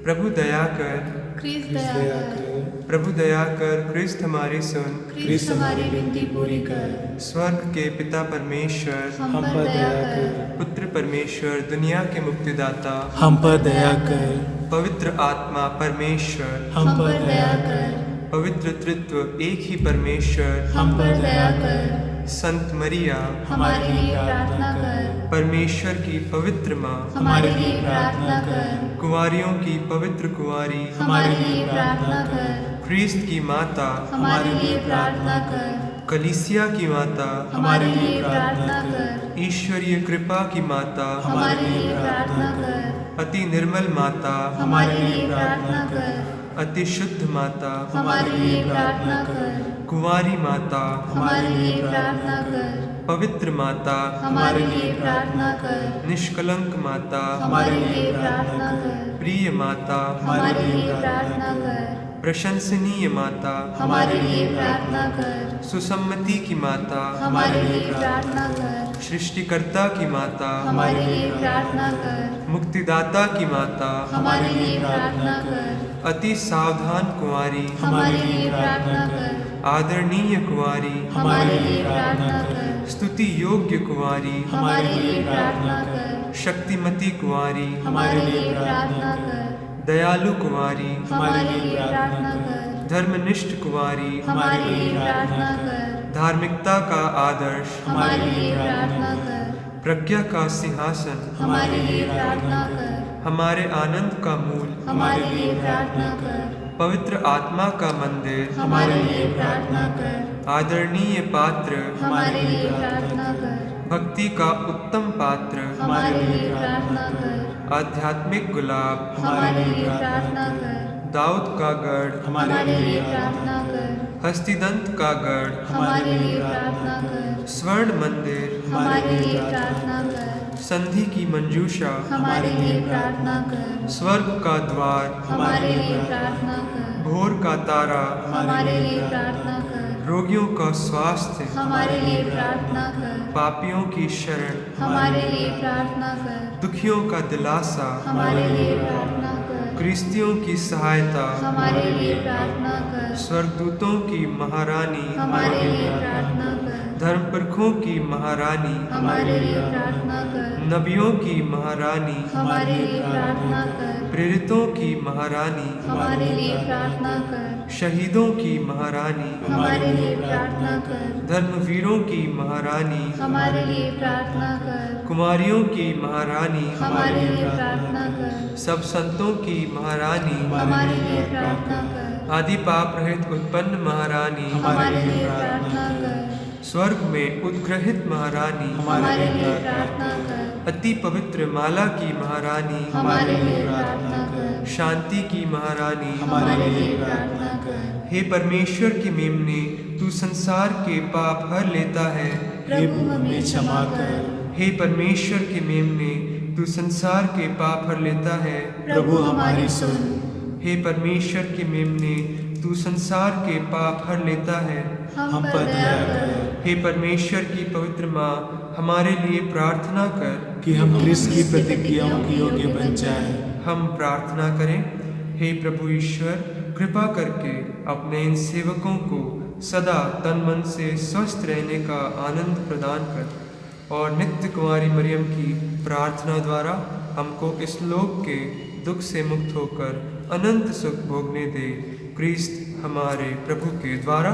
प्रभु दया कर, क्रिस्त दया कर, प्रभु दया कर, क्रिस्त हमारी सुन, क्रिस्त हमारी विनती पूरी कर। स्वर्ग के पिता परमेश्वर, हम पर दया कर, पुत्र परमेश्वर, दुनिया के मुक्तिदाता, हम पर दया कर, पवित्र आत्मा परमेश्वर, हम पर दया कर, पवित्र तृत्व एक ही परमेश्वर, हम पर दया कर, संत मरिया, हमारे लिए प्रार्थना कर, परमेश्वर की पवित्र माँ, हमारे लिए प्रार्थना कर, कुंवारियों की पवित्र कुंवारी, हमारे लिए प्रार्थना कर, ख्रीस्त की माता, हमारे लिए प्रार्थना कर, कलीसिया की माता, हमारे लिए प्रार्थना कर, ईश्वरीय कृपा की माता, हमारे लिए प्रार्थना कर, अति निर्मल माता, हमारे लिए प्रार्थना कर, अति शुद्ध माता, हमारे लिए प्रार्थना कर, कुंवारी माता, हमारे लिए प्रार्थना कर, पवित्र माता, हमारे लिए प्रार्थना कर, निष्कलंक माता, हमारे लिए प्रार्थना कर, प्रिय माता, हमारे लिए प्रार्थना कर, प्रशंसनीय माता, हमारे लिए प्रार्थना कर, सुसम्मति की माता, हमारे लिए प्रार्थना कर, सृष्टिकर्ता की माता, हमारे लिए प्रार्थना कर, मुक्तिदाता की माता, हमारे लिए प्रार्थना कर, अति सावधान कुंवारी, हमारे लिए प्रार्थना कर, आदरणीय कुंवारी, हमारे लिए प्रार्थना कर, स्तुति योग्य कुंवारी, हमारे लिए प्रार्थना कर, शक्तिमती कुंवारी, हमारे लिए प्रार्थना कर, दयालु कुंवारी, हमारे लिए प्रार्थना कर, धर्मनिष्ठ कुंवारी, हमारे लिए प्रार्थना कर, धार्मिकता का आदर्श, हमारे लिए प्रार्थना कर, प्रज्ञा का सिंहासन, हमारे लिए प्रार्थना कर, हमारे आनंद का मूल, हमारे लिए प्रार्थना कर, पवित्र आत्मा का मंदिर, हमारे लिए प्रार्थना कर, आदरणीय पात्र, हमारे लिए प्रार्थना कर, भक्ति का उत्तम पात्र, हमारे लिए प्रार्थना कर, आध्यात्मिक गुलाब, हमारे लिए प्रार्थना कर, दाऊद का गढ़, हमारे लिए प्रार्थना कर, हस्तिदंत का गढ़, हमारे लिए प्रार्थना कर, स्वर्ण मंदिर, हमारे लिए प्रार्थना कर, संधि की मंजूषा, हमारे लिए प्रार्थना कर, स्वर्ग का द्वार, हमारे लिए प्रार्थना कर, भोर का तारा, हमारे लिए प्रार्थना कर, रोगियों का स्वास्थ्य, हमारे लिए प्रार्थना कर, पापियों की शरण, हमारे लिए प्रार्थना कर, दुखियों का दिलासा, हमारे लिए प्रार्थना कर, क्रिस्तियों की सहायता, हमारे लिए प्रार्थना कर, स्वर्गदूतों की महारानी, हमारे लिए प्रार्थना कर, धर्मपुरखों की महारानी, हमारे लिए प्रार्थना कर, नबियों की महारानी, हमारे लिए प्रार्थना कर, प्रेरितों की महारानी, हमारे लिए प्रार्थना कर, शहीदों की महारानी, हमारे लिए प्रार्थना कर, धर्मवीरों की महारानी, हमारे लिए प्रार्थना कर, कुमारियों की महारानी, हमारे लिए प्रार्थना कर, सब संतों की महारानी, हमारे लिए प्रार्थना कर, आदि पाप रहित उत्पन्न महारानी, हमारे लिए प्रार्थना कर, स्वर्ग में उद्ग्रहित महारानी, हमारे लिए प्रार्थना कर, अति पवित्र माला की महारानी, हमारे लिए प्रार्थना कर, शांति की महारानी, हमारे लिए प्रार्थना कर, हे परमेश्वर की मेमने, तू संसार के पाप हर लेता है। प्रभु हमें क्षमा कर, हे परमेश्वर के मेमने, तू संसार के पाप हर लेता है। प्रभु हमारी सुन। हे परमेश्वर के मेमने, तू संसार के पाप हर लेता है। हम पर दया कर, हे परमेश्वर की पवित्र माँ, हमारे लिए प्रार्थना कर कि हम क्रिस्त की प्रतिज्ञाओं के योग्य बन जाएं। हम प्रार्थना करें। हे प्रभु ईश्वर, कृपा करके अपने इन सेवकों को सदा तन मन से स्वस्थ रहने का आनंद प्रदान कर और नित्य कुमारी मरियम की प्रार्थना द्वारा हमको इस लोक के दुख से मुक्त होकर अनंत सुख भोगने दे। क्रिस्त हमारे प्रभु के द्वारा।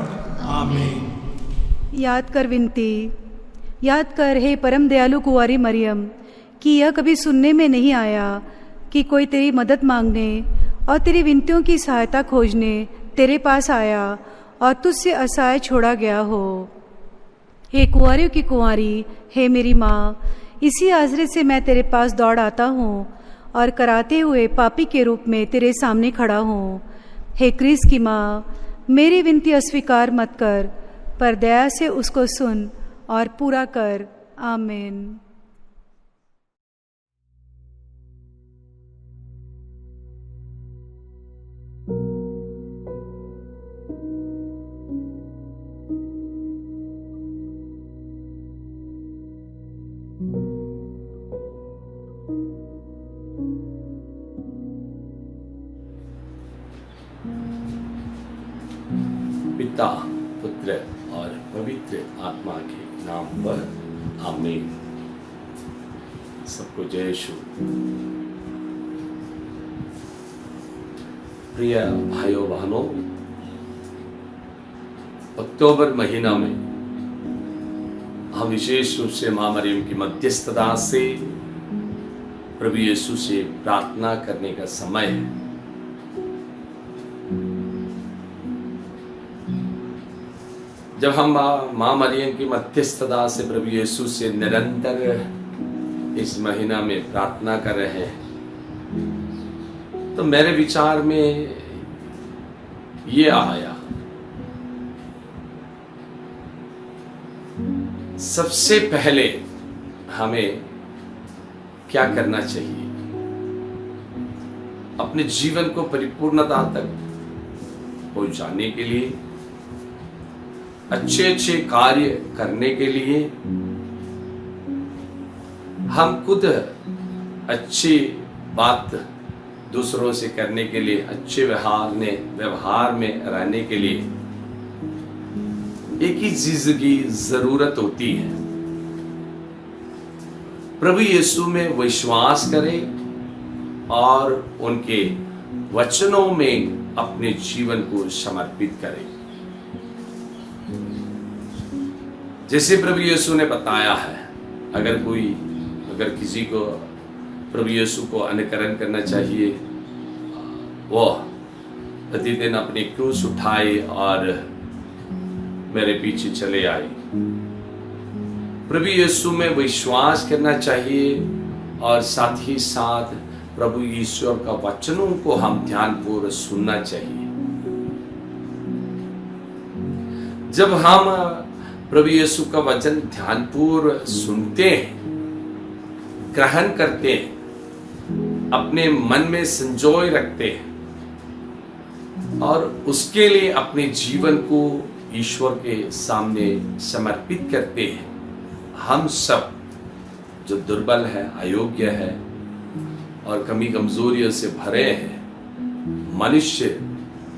आमीन। याद कर विनती। याद कर हे परम दयालु कुंवारी मरियम कि यह कभी सुनने में नहीं आया कि कोई तेरी मदद मांगने और तेरी विनतियों की सहायता खोजने तेरे पास आया और तुझसे असहाय छोड़ा गया हो। हे कुंवारियों की कुंवारी, हे मेरी माँ, इसी आज़रे से मैं तेरे पास दौड़ आता हूँ और कराते हुए पापी के रूप में तेरे सामने खड़ा हूँ। हे क्रिस की माँ, मेरी विनती अस्वीकार मत कर, पर दया से उसको सुन और पूरा कर। आमीन। पिता, पुत्र और पवित्र आत्मा के नाम पर आमीन। सबको जय यीशु। प्रिय भाइयों बहनों, अक्टूबर महीना में हम विशेष रूप से मां मरियम की मध्यस्थता से प्रभु यीशु से प्रार्थना करने का समय है। जब हम मां मरियम की मध्यस्थता से प्रभु यीशु से निरंतर इस महीना में प्रार्थना कर रहे हैं, तो मेरे विचार में ये आया, सबसे पहले हमें क्या करना चाहिए अपने जीवन को परिपूर्णता तक पहुंचाने के लिए, अच्छे अच्छे कार्य करने के लिए, हम खुद अच्छी बात दूसरों से करने के लिए, अच्छे व्यवहार में रहने के लिए एक ही चीज की जरूरत होती है, प्रभु यीशु में विश्वास करें और उनके वचनों में अपने जीवन को समर्पित करें। जैसे प्रभु यीशु ने बताया है, अगर किसी को प्रभु यीशु को अनुकरण करना चाहिए, वो प्रतिदिन अपनी क्रूस उठाए और मेरे पीछे चले आए। प्रभु यीशु में विश्वास करना चाहिए और साथ ही साथ प्रभु ईश्वर का वचनों को हम ध्यानपूर्वक सुनना चाहिए। जब हम प्रभु यीशु का वचन ध्यानपूर्वक सुनते हैं, ग्रहण करते हैं, अपने मन में संजोए रखते हैं और उसके लिए अपने जीवन को ईश्वर के सामने समर्पित करते हैं, हम सब जो दुर्बल है, अयोग्य है और कमी कमजोरियों से भरे हैं, मनुष्य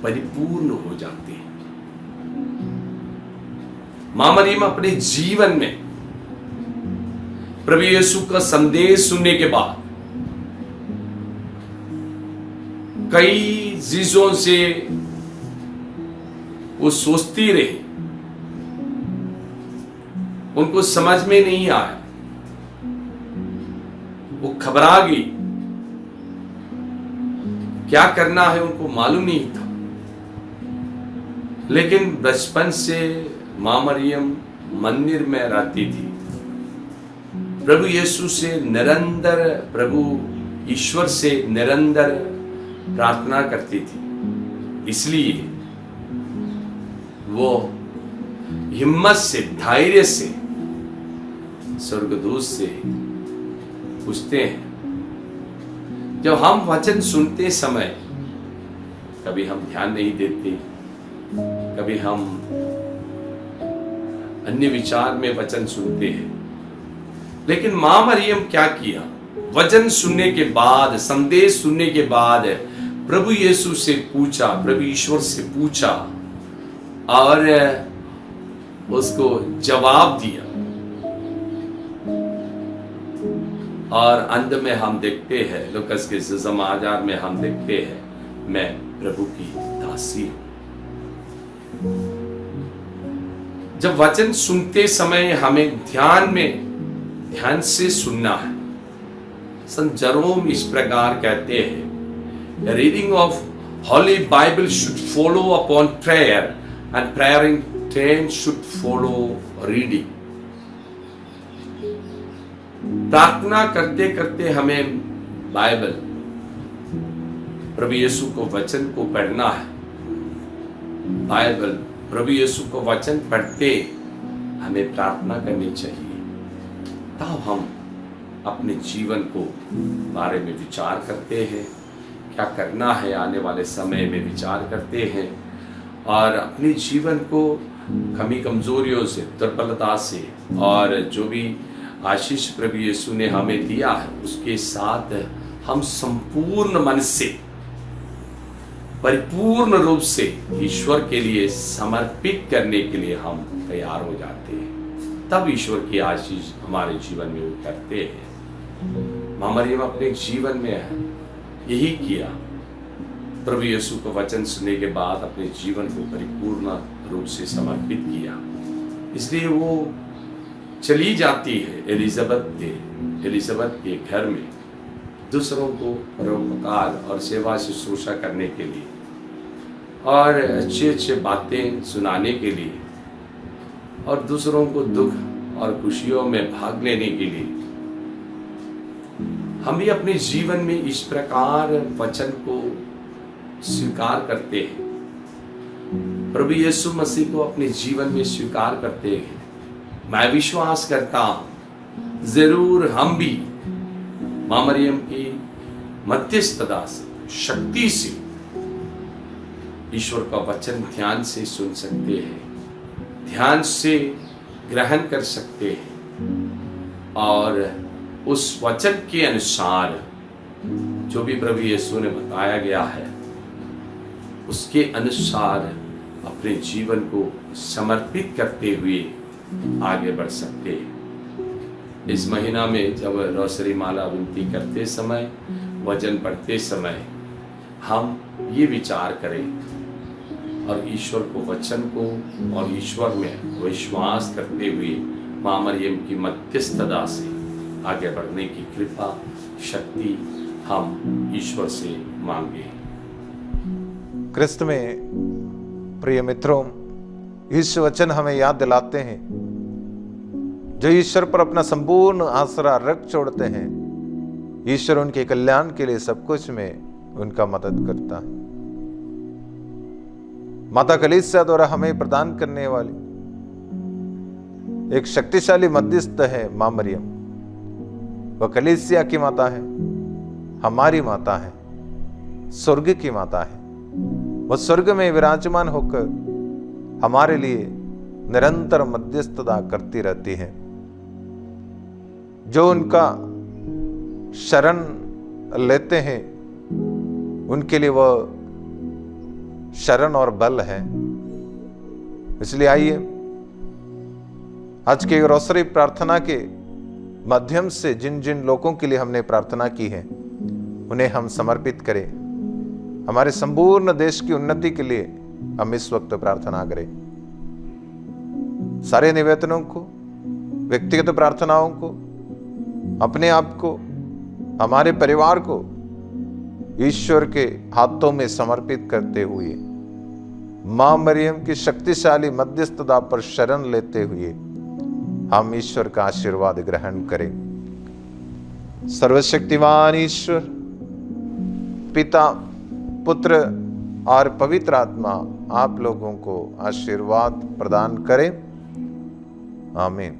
परिपूर्ण हो जाते हैं। मां मरियम अपने जीवन में प्रभु यीशु का संदेश सुनने के बाद कई चीजों से वो सोचती रही, उनको समझ में नहीं आया, वो घबरा गई, क्या करना है उनको मालूम नहीं था। लेकिन बचपन से मां मरियम मंदिर में रहती थी, प्रभु यीशु से निरंतर, प्रभु ईश्वर से निरंतर प्रार्थना करती थी। इसलिए वो हिम्मत से, धैर्य से स्वर्गदूत से पूछते हैं। जब हम वचन सुनते समय कभी हम ध्यान नहीं देते, कभी हम अन्य विचार में वचन सुनते हैं, लेकिन मां मरियम क्या किया, वचन सुनने के बाद, संदेश सुनने के बाद प्रभु यीशु से पूछा, प्रभु ईश्वर से पूछा और उसको जवाब दिया। और अंत में हम देखते हैं, लूकास के समाचार में हम देखते हैं, मैं प्रभु की दासी हूं। जब वचन सुनते समय हमें ध्यान से सुनना है। संत जेरोम इस प्रकार कहते हैं, reading of holy Bible should follow upon prayer and prayer in turn should follow reading. प्रार्थना करते करते हमें बाइबल, प्रभु यीशु को वचन को पढ़ना है। बाइबल, प्रभु यीशु को वचन पढ़ते हमें प्रार्थना करनी चाहिए। तब हम अपने जीवन को बारे में विचार करते हैं, क्या करना है आने वाले समय में विचार करते हैं, और अपने जीवन को कमी कमजोरियों से, दुर्बलता से, और जो भी आशीष प्रभु यीशु ने हमें दिया है उसके साथ हम संपूर्ण मन से, परिपूर्ण रूप से ईश्वर के लिए समर्पित करने के लिए हम तैयार हो जाते हैं। तब ईश्वर की आशीष हमारे जीवन में उतरते हैं। मां मरियम अपने जीवन में यही किया। प्रभु यीशु को वचन सुनने के बाद अपने जीवन को परिपूर्ण रूप से समर्पित किया, इसलिए वो चली जाती है एलिजाबेथ के घर में दूसरों को परोपकार और सेवा शुश्रूषा करने के लिए और अच्छे अच्छे बातें सुनाने के लिए और दूसरों को दुख और खुशियों में भाग लेने के लिए। हम भी अपने जीवन में इस प्रकार वचन को स्वीकार करते हैं, प्रभु यीशु मसीह को अपने जीवन में स्वीकार करते हैं। मैं विश्वास करता हूं जरूर हम भी मां मरियम की मध्यस्थता से, शक्ति से ईश्वर का वचन ध्यान से सुन सकते हैं, ध्यान से ग्रहण कर सकते हैं, और उस वचन के अनुसार जो भी प्रभु यीशु ने बताया गया है उसके अनुसार अपने जीवन को समर्पित करते हुए आगे बढ़ सकते हैं। इस महीना में जब रोसरी माला विनती करते समय, वचन पढ़ते समय हम ये विचार करें और ईश्वर को, वचन को और ईश्वर में विश्वास करते हुए मां मरियम की मध्यस्थता से आगे बढ़ने की कृपा, शक्ति हम ईश्वर से मांगे। क्रिस्त में प्रिय मित्रों, इस वचन हमें याद दिलाते हैं, जो ईश्वर पर अपना संपूर्ण आसरा रख छोड़ते हैं, ईश्वर उनके कल्याण के लिए सब कुछ में उनका मदद करता है। माता कलीसिया द्वारा हमें प्रदान करने वाली एक शक्तिशाली मध्यस्थ है मां मरियम। वह कलीसिया की माता है, हमारी माता है, स्वर्ग की माता है। वह स्वर्ग में विराजमान होकर हमारे लिए निरंतर मध्यस्थता करती रहती है। जो उनका शरण लेते हैं उनके लिए वह शरण और बल है। इसलिए आइए आज के रोसरी प्रार्थना के माध्यम से जिन जिन लोगों के लिए हमने प्रार्थना की है उन्हें हम समर्पित करें। हमारे संपूर्ण देश की उन्नति के लिए हम इस वक्त प्रार्थना करें। सारे निवेदनों को, व्यक्तिगत प्रार्थनाओं को, अपने आप को, हमारे परिवार को ईश्वर के हाथों में समर्पित करते हुए मां मरियम की शक्तिशाली मध्यस्थता पर शरण लेते हुए हम ईश्वर का आशीर्वाद ग्रहण करें। सर्वशक्तिमान ईश्वर पिता, पुत्र और पवित्र आत्मा आप लोगों को आशीर्वाद प्रदान करें। आमीन।